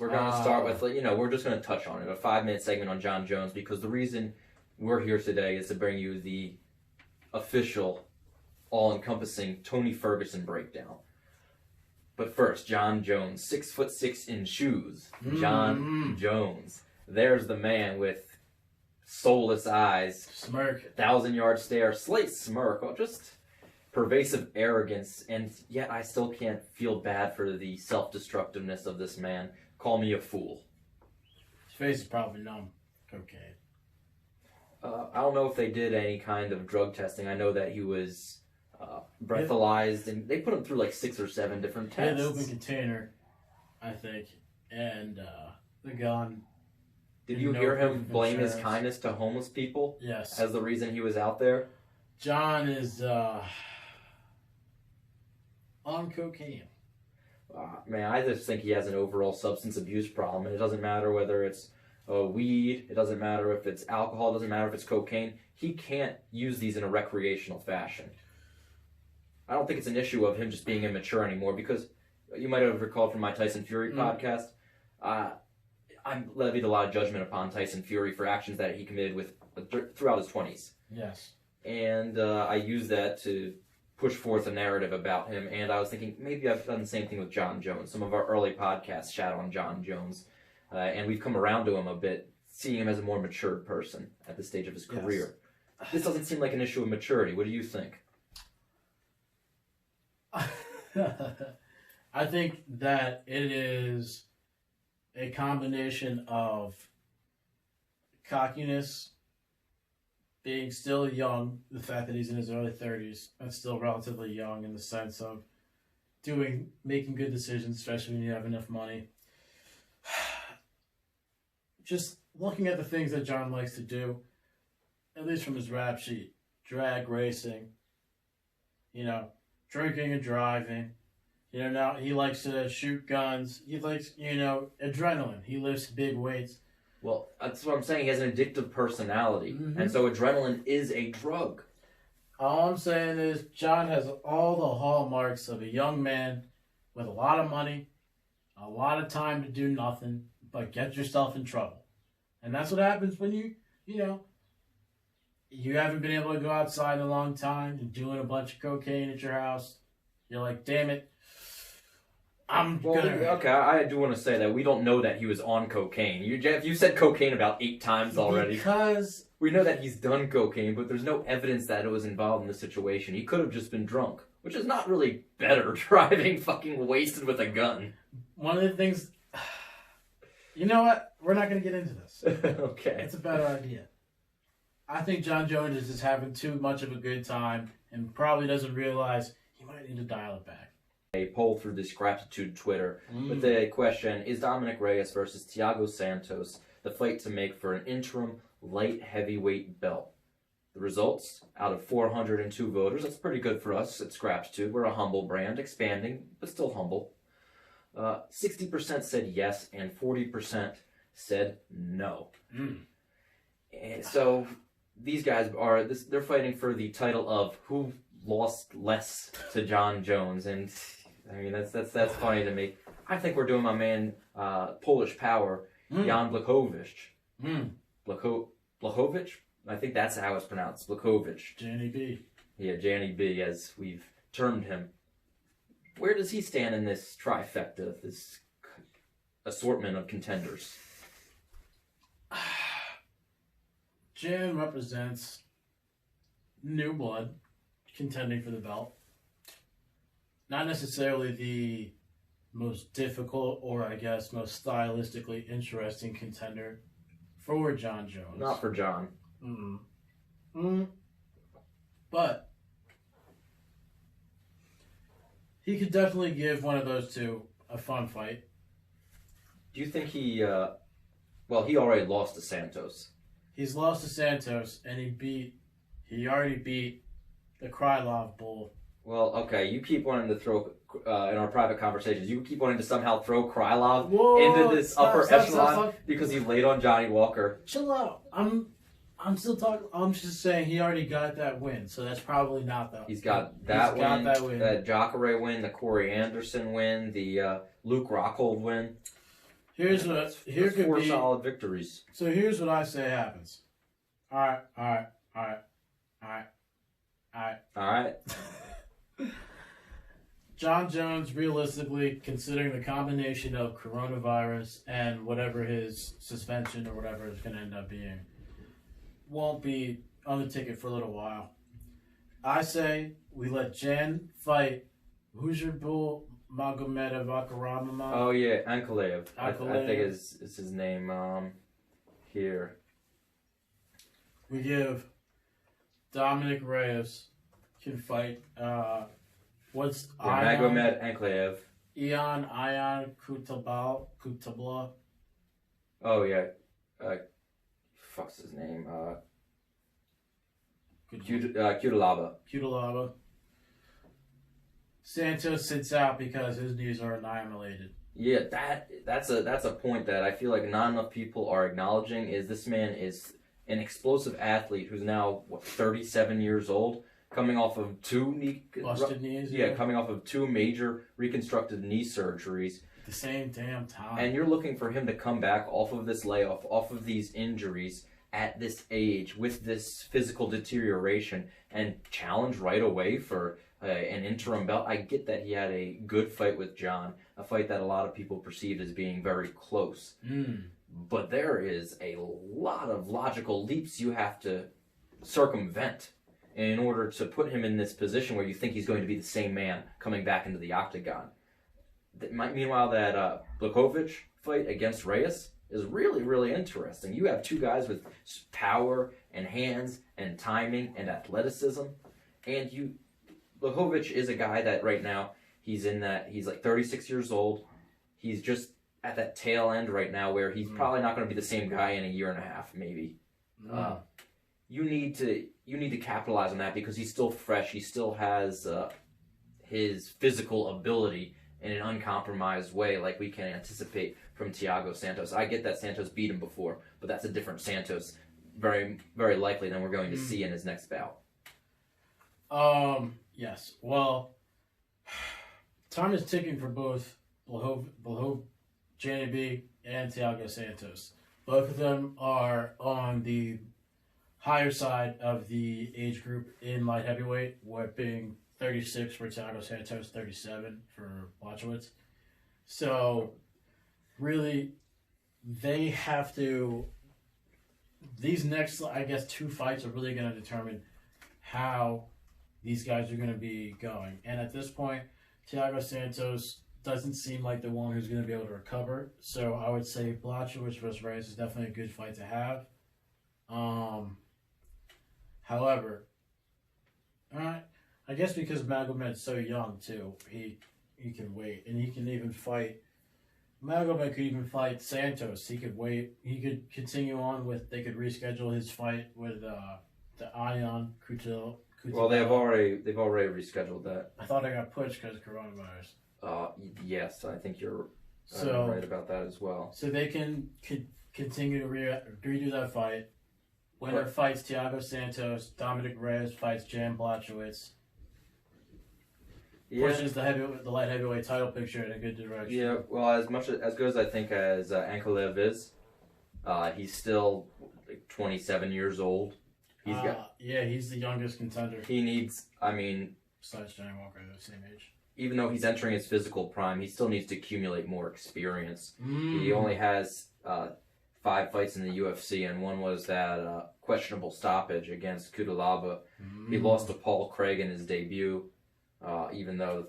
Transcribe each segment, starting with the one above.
We're going to start with, we're just going to touch on it, a 5-minute segment on Jon Jones, because the reason we're here today is to bring you the official, all-encompassing Tony Ferguson breakdown. But first, Jon Jones, 6'6" in shoes. Jon Jones. There's the man with soulless eyes. Smirk. 1,000-yard stare, slight smirk, or just pervasive arrogance, and yet I still can't feel bad for the self-destructiveness of this man. Call me a fool. His face is probably numb. Cocaine. I don't know if they did any kind of drug testing. I know that he was breathalyzed, and they put him through like 6 or 7 different tests. Yeah, the open container, I think, and the gun. Did you hear him blame his kindness to homeless people? Yes. As the reason he was out there? Jon is on cocaine. Man, I just think he has an overall substance abuse problem, and it doesn't matter whether it's weed, it doesn't matter if it's alcohol, it doesn't matter if it's cocaine. He can't use these in a recreational fashion. I don't think it's an issue of him just being immature anymore, because you might have recalled from my Tyson Fury podcast, I levied a lot of judgment upon Tyson Fury for actions that he committed throughout his 20s. Yes. And I used that to push forth a narrative about him, and I was thinking maybe I've done the same thing with Jon Jones. Some of our early podcasts shat on Jon Jones, and we've come around to him a bit, seeing him as a more matured person at this stage of his career. Yes. This doesn't seem like an issue of maturity. What do you think? I think that it is a combination of cockiness, being still young, the fact that he's in his early 30s, and still relatively young in the sense of making good decisions, especially when you have enough money. Just looking at the things that Jon likes to do, at least from his rap sheet, drag racing, drinking and driving. Now he likes to shoot guns. He likes, adrenaline. He lifts big weights. Well, that's what I'm saying. He has an addictive personality. And so adrenaline is a drug. All I'm saying is Jon has all the hallmarks of a young man with a lot of money, a lot of time to do nothing, but get yourself in trouble. And that's what happens when you haven't been able to go outside in a long time and doing a bunch of cocaine at your house. You're like, damn it. Okay, I do want to say that we don't know that he was on cocaine. You said cocaine about 8 times already. Because we know that he's done cocaine, but there's no evidence that it was involved in this situation. He could have just been drunk, which is not really better, driving fucking wasted with a gun. One of the things... You know what? We're not going to get into this. Okay. It's a better idea. I think Jon Jones is just having too much of a good time and probably doesn't realize he might need to dial it back. A poll through the Scraptitude Twitter with the question, is Dominic Reyes versus Thiago Santos the fight to make for an interim light heavyweight belt? The results, out of 402 voters, that's pretty good for us at Scraptitude. We're a humble brand, expanding, but still humble. 60% said yes, and 40% said no. And so these guys they're fighting for the title of who lost less to Jon Jones, and I mean that's funny to me. I think we're doing my man Polish Power, Jan Blachowicz. Blachowicz? I think that's how it's pronounced. Blachowicz. Janny B. Yeah, Janny B, as we've termed him. Where does he stand in this trifecta, this assortment of contenders? Jan represents new blood contending for the belt. Not necessarily the most difficult or, I guess, most stylistically interesting contender for Jon Jones. Not for Jon. But he could definitely give one of those two a fun fight. Do you think he already lost to Santos. He's lost to Santos, and he already beat the Krylov Bull. Well, okay, you keep wanting to throw, in our private conversations, you keep wanting to somehow throw Krylov into this upper echelon because he laid on Johnny Walker. Chill out. I'm still talking. I'm just saying he already got that win, so that's probably not that. He's got that win, that Jacare win, the Corey Anderson win, the Luke Rockhold win. Here's what here That's could 4 be. solid victories. So here's what I say happens. All right. All right. Jon Jones, realistically, considering the combination of coronavirus and whatever his suspension or whatever is going to end up being, won't be on the ticket for a little while. I say we let Jan fight. Who's your bull? Magomedov Akaramama? Oh yeah, Ankalaev. I Ankalaev. think is his name. Here. We give Dominic Reyes can fight. What's Magomed Ankalaev. Ion Kutabla. Oh yeah. Fuck's his name? Kutalaba. Santos sits out because his knees are annihilated. Yeah, that's a point that I feel like not enough people are acknowledging. Is this man is an explosive athlete who's now 37 years old, coming off of Busted knees. Yeah, coming off of 2 major reconstructed knee surgeries. At the same damn time. And you're looking for him to come back off of this layoff, off of these injuries at this age with this physical deterioration and challenge right away for an interim belt. I get that he had a good fight with Jon, a fight that a lot of people perceived as being very close. But there is a lot of logical leaps you have to circumvent in order to put him in this position where you think he's going to be the same man coming back into the octagon. Meanwhile, that Blachowicz fight against Reyes is really, really interesting. You have 2 guys with power and hands and timing and athleticism, and Blachowicz is a guy that right now he's like 36 years old. He's just at that tail end right now where he's probably not going to be the same guy in a year and a half, maybe. You need to capitalize on that because he's still fresh. He still has his physical ability in an uncompromised way, like we can anticipate from Thiago Santos. I get that Santos beat him before, but that's a different Santos, very, very likely than we're going to see in his next bout. Yes. Well, time is ticking for both Jenny B and Thiago Santos. Both of them are on the higher side of the age group in light heavyweight, what being 36 for Thiago Santos, 37 for Blachowicz. So, really, they have to. These next, I guess, 2 fights are really going to determine how these guys are going to be going. And at this point, Thiago Santos doesn't seem like the one who's going to be able to recover. So I would say Blachowicz versus Reyes is definitely a good fight to have. However, I guess because Magomed's so young too, he can wait, and he can even fight. Magomed could even fight Santos. He could wait. He could continue on with. They could reschedule his fight with the Ion Kutil. Well, they've already rescheduled that. I thought I got pushed because of coronavirus. Yes, I think you're So right about that as well. So they can continue to redo that fight. Winner fights Thiago Santos. Dominic Reyes fights Jan Blachowicz. Pushes the light heavyweight title picture in a good direction. Yeah, well, as good as I think as Ankalaev is, he's still like 27 years old. He's the youngest contender. He needs, Besides Johnny Walker, they're the same age. Even though he's entering his physical prime, he still needs to accumulate more experience. He only has 5 fights in the UFC, and one was that questionable stoppage against Kutalaba. He lost to Paul Craig in his debut, even though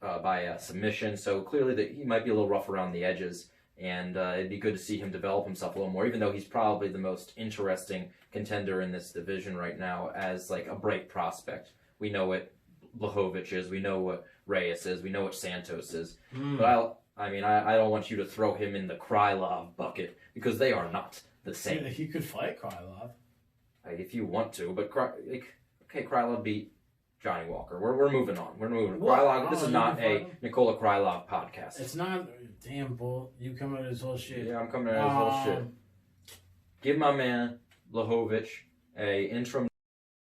by a submission. So clearly that he might be a little rough around the edges, and it'd be good to see him develop himself a little more, even though he's probably the most interesting contender in this division right now as like a bright prospect. We know what Blachowicz is, we know what Reyes is, we know what Santos is, but I don't want you to throw him in the Krylov bucket because they are not the same. He could fight Krylov. If you want to, but Krylov beat Johnny Walker. We're moving on. We're moving on. Krylov, this is not a Nikola Krylov podcast. It's not. Damn, bull. You coming at his whole shit. Yeah, I'm coming at his whole shit. Give my man Blachowicz a interim